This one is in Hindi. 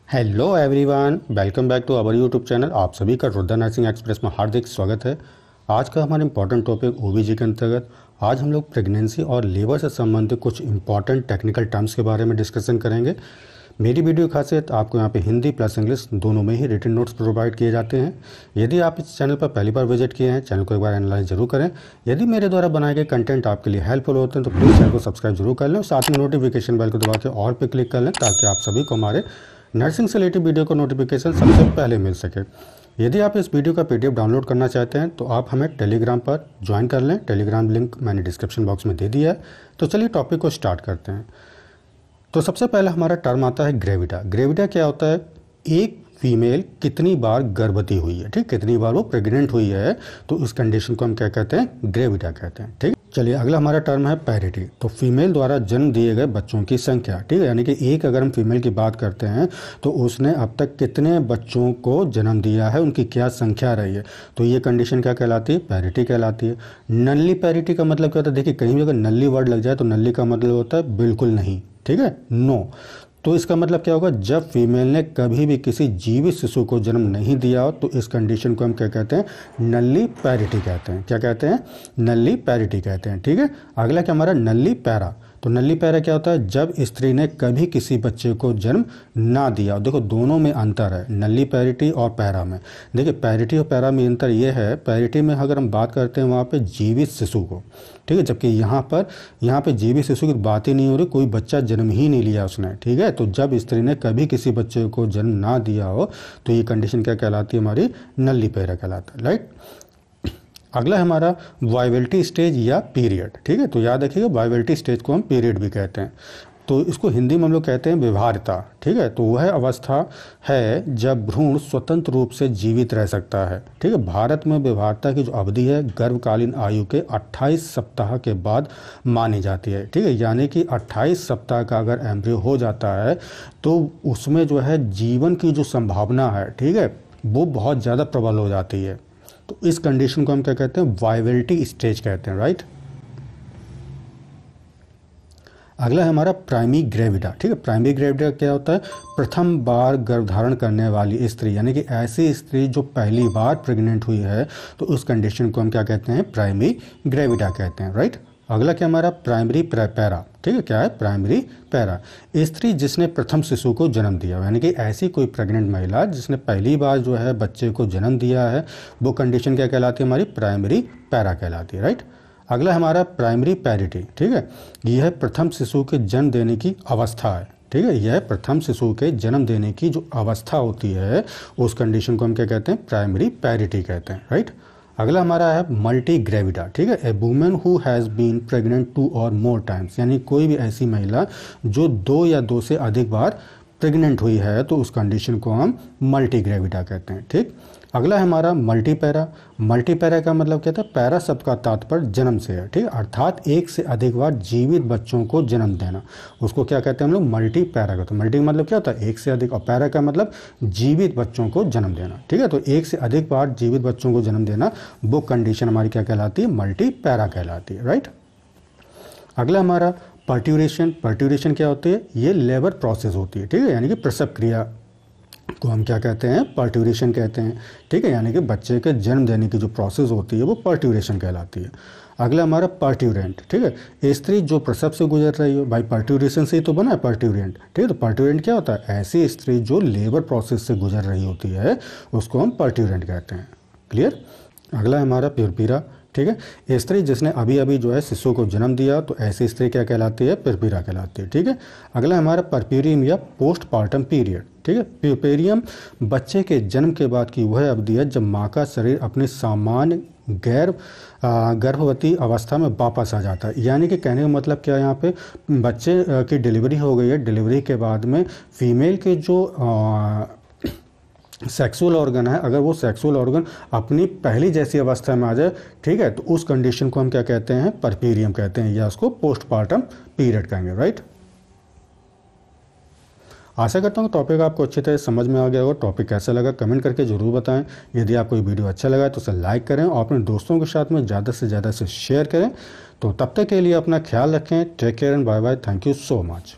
Hello everyone, welcome back to our YouTube channel. आप सभी का रुद्र नर्सिंग एक्सप्रेस में हार्दिक स्वागत है। आज का हमारा इंपॉर्टेंट टॉपिक ओबीजी के अंतर्गत आज हम लोग प्रेगनेंसी और लेबर से संबंधित कुछ इंपॉर्टेंट टेक्निकल टर्म्स के बारे में डिस्कशन करेंगे। मेरी वीडियो की खासियत आपको यहाँ पे हिंदी प्लस इंग्लिश दोनों में ही रिटन नोट्स प्रोवाइड किए जाते हैं। यदि आप इस चैनल पर पहली बार विजिट किए हैं, चैनल को एक बार एनालाइज जरूर करें। यदि मेरे द्वारा बनाए गए कंटेंट आपके लिए हेल्पफुल होते हैं तो प्लीज़ चैनल को सब्सक्राइब जरूर कर लें और साथ में नोटिफिकेशन बेल को दबा के ऑल पे क्लिक कर लें ताकि आप सभी को हमारे नर्सिंग से रिलेटेड वीडियो का नोटिफिकेशन सबसे पहले मिल सके। यदि आप इस वीडियो का पीडीएफ डाउनलोड करना चाहते हैं तो आप हमें टेलीग्राम पर ज्वाइन कर लें। टेलीग्राम लिंक मैंने डिस्क्रिप्शन बॉक्स में दे दिया है। तो चलिए टॉपिक को स्टार्ट करते हैं। तो सबसे पहला हमारा टर्म आता है ग्रेविडा। ग्रेविडा क्या होता है? एक फीमेल कितनी बार गर्भवती हुई है, ठीक, कितनी बार वो प्रेग्नेंट हुई है, तो उस कंडीशन को हम क्या कहते हैं? ग्रेविडा कहते हैं। ठीक, चलिए अगला हमारा टर्म है पैरिटी। तो फीमेल द्वारा जन्म दिए गए बच्चों की संख्या, ठीक है, यानी कि एक अगर हम फीमेल की बात करते हैं तो उसने अब तक कितने बच्चों को जन्म दिया है, उनकी क्या संख्या रही है, तो ये कंडीशन क्या कहलाती है? पैरिटी कहलाती है। नल्ली पैरिटी का मतलब क्या होता है? देखिए कहीं भी अगर नल्ली वर्ड लग जाए तो नल्ली का मतलब होता है बिल्कुल नहीं, ठीक है, नो। तो इसका मतलब क्या होगा? जब फीमेल ने कभी भी किसी जीवित शिशु को जन्म नहीं दिया हो तो इस कंडीशन को हम क्या कहते हैं? नल्ली पैरिटी कहते हैं। क्या कहते हैं? नल्ली पैरिटी कहते हैं। ठीक है, अगला क्या हमारा? नल्ली पैरा। तो नल्ली पैरा क्या होता है? जब स्त्री ने कभी किसी बच्चे को जन्म ना दिया। देखो दोनों में अंतर है, नल्ली पैरिटी और पैरा में। देखिए पैरिटी और पैरा में अंतर ये है, पैरिटी में अगर हम बात करते हैं वहाँ पे जीवित शिशु को, ठीक है, जबकि यहाँ पे जीवित शिशु की बात ही नहीं हो रही, कोई बच्चा जन्म ही नहीं लिया उसने, ठीक है। तो जब स्त्री ने कभी किसी बच्चे को जन्म ना दिया हो तो ये कंडीशन क्या कहलाती है? हमारी नल्ली पैरा कहलाता है, राइट। अगला है हमारा वाइबिलिटी स्टेज या पीरियड। ठीक है, तो याद रखिएगा वाइबिलिटी स्टेज को हम पीरियड भी कहते हैं। तो इसको हिंदी में हम लोग कहते हैं व्यवहार्यता। ठीक है, तो वह अवस्था है जब भ्रूण स्वतंत्र रूप से जीवित रह सकता है। ठीक है, भारत में व्यवहार्यता की जो अवधि है गर्भकालीन आयु के 28 सप्ताह के बाद मानी जाती है। ठीक है, यानी कि 28 सप्ताह का अगर एम्ब्रियो हो जाता है तो उसमें जो है जीवन की जो संभावना है, ठीक है, वो बहुत ज़्यादा प्रबल हो जाती है। तो इस कंडीशन को हम क्या कहते हैं? वाइबिलिटी स्टेज कहते हैं, राइट। अगला है हमारा प्राइमरी ग्रेविडा। ठीक है, प्राइमरी ग्रेविडा क्या होता है? प्रथम बार गर्भधारण करने वाली स्त्री, यानी कि ऐसी स्त्री जो पहली बार प्रेग्नेंट हुई है, तो उस कंडीशन को हम क्या कहते हैं? प्राइमरी ग्रेविडा कहते हैं, राइट। अगला क्या हमारा? Primary para. ठीक है, क्या है? Primary para. स्त्री जिसने प्रथम शिशु को जन्म दिया, यानी कि ऐसी कोई प्रेग्नेंट महिला जिसने पहली बार जो है बच्चे को जन्म दिया है, वो कंडीशन क्या कहलाती है? हमारी प्राइमरी पैरा कहलाती है, राइट। अगला हमारा प्राइमरी पैरिटी। ठीक है, यह प्रथम शिशु के जन्म देने की अवस्था है। ठीक है, यह प्रथम शिशु के जन्म देने की जो अवस्था होती है उस कंडीशन को हम क्या कहते हैं? प्राइमरी पैरिटी कहते हैं, राइट। अगला हमारा है मल्टी ग्रेविडा। ठीक है, a women who has been pregnant 2 और मोर टाइम्स, यानी कोई भी ऐसी महिला जो 2 या 2 से अधिक बार प्रेग्नेंट हुई है तो उस कंडीशन को हम मल्टी ग्रेविडा कहते हैं। ठीक, अगला है हमारा मल्टी पैरा। मल्टी पैरा का मतलब क्या था? पैरा शब्द का तात्पर्य जन्म से है, ठीक है, अर्थात एक से अधिक बार जीवित बच्चों को जन्म देना, उसको क्या कहते हैं हम लोग? मल्टी पैरा कहते हैं। मल्टी मतलब क्या होता है? एक से अधिक, और पैरा का मतलब जीवित बच्चों को जन्म देना। ठीक है, तो एक से अधिक बार जीवित बच्चों को जन्म देना, वो कंडीशन हमारी क्या कहलाती है? मल्टी पैरा कहलाती है, राइट। अगला हमारा पर्ट्यूरेशन। पर्ट्यूरेशन क्या होती है? ये लेबर प्रोसेस होती है, ठीक है, यानी कि प्रसव क्रिया को हम क्या कहते हैं? पर्ट्यूरेशन कहते हैं। ठीक है, यानी कि बच्चे के जन्म देने की जो प्रोसेस होती है वो पर्ट्यूरेशन कहलाती है। अगला हमारा पर्ट्यूरेंट। ठीक है, स्त्री जो प्रसव से गुजर रही हो, भाई पर्ट्यूरेशन से ही तो बना है पर्ट्यूरेंट। ठीक है, तो पर्ट्यूरेंट क्या होता है? ऐसी स्त्री जो लेबर प्रोसेस से गुजर रही होती है उसको हम पर्ट्यूरेंट कहते हैं। क्लियर। अगला हमारा पिरपीरा। ठीक है, स्त्री जिसने अभी अभी जो है शिशु को जन्म दिया तो ऐसी स्त्री क्या कहलाती है? पिरपीरा कहलाती है। ठीक है, अगला हमारा परप्यूरियम या पोस्टपार्टम पीरियड। ठीक है, प्यूपेरियम बच्चे के जन्म के बाद की वह अवधि है जब माँ का शरीर अपनी सामान्य गर्भवती अवस्था में वापस आ जाता है। यानी कि कहने का मतलब क्या है? यहाँ पे बच्चे की डिलीवरी हो गई है, डिलीवरी के बाद में फीमेल के जो सेक्सुअल ऑर्गन है, अगर वो सेक्सुअल ऑर्गन अपनी पहली जैसी अवस्था में आ जाए, ठीक है, तो उस कंडीशन को हम क्या कहते हैं? परप्यूरियम कहते हैं, या उसको पोस्टपार्टम पीरियड कहेंगे, राइट। आशा करता हूँ टॉपिक आपको अच्छी तरह समझ में आ गया होगा। टॉपिक कैसा लगा कमेंट करके ज़रूर बताएं। यदि आपको ये वीडियो अच्छा लगा तो उसे लाइक करें और अपने दोस्तों के साथ में ज़्यादा से ज़्यादा से शेयर करें। तो तब तक के लिए अपना ख्याल रखें। Take care and bye bye. Thank you so much.